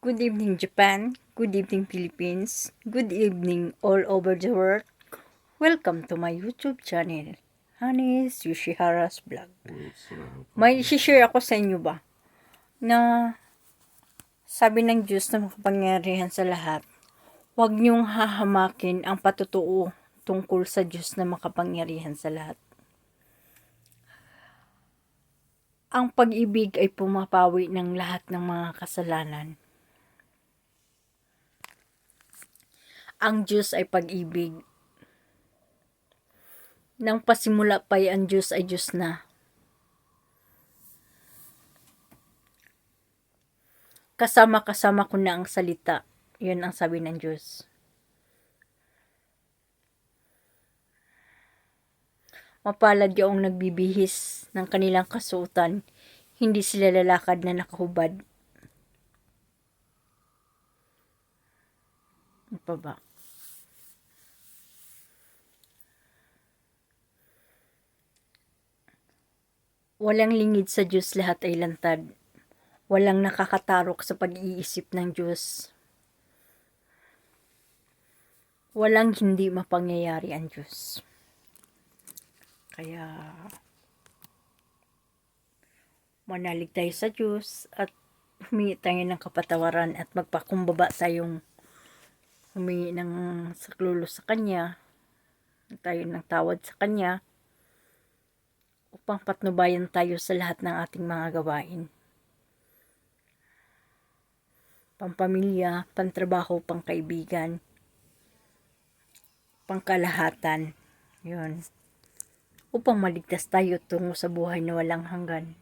Good evening, Japan. Good evening, Philippines. Good evening, all over the world. Welcome to my YouTube channel, Hanis Yoshihara's Vlog. May share ako sa inyo ba na sabi ng Diyos na makapangyarihan sa lahat, huwag niyong hahamakin ang patutuo tungkol sa Diyos na makapangyarihan sa lahat. Ang pag-ibig ay pumapawi ng lahat ng mga kasalanan. Ang Diyos ay pag-ibig. Nang pasimula pa'y ang Diyos ay Diyos na. Kasama-kasama ko na ang salita. Yun ang sabi ng Diyos. Mapalad yung nagbibihis ng kanilang kasuotan. Hindi sila lalakad na nakahubad. Ano pa ba? Walang lingid sa Diyos, lahat ay lantad. Walang nakakatarok sa pag-iisip ng Diyos. Walang hindi mapangyayari ang Diyos. Kaya, manalig tayo sa Diyos at humingi tayo ng kapatawaran at magpakumbaba tayong humingi ng saklulo sa Kanya. Tayo ng tawad sa Kanya upang patnubayan tayo sa lahat ng ating mga gawain. Pampamilya, pantrabaho, pangkaibigan, pangkalahatan. Yun. Upang maligtas tayo tungo sa buhay na walang hanggan.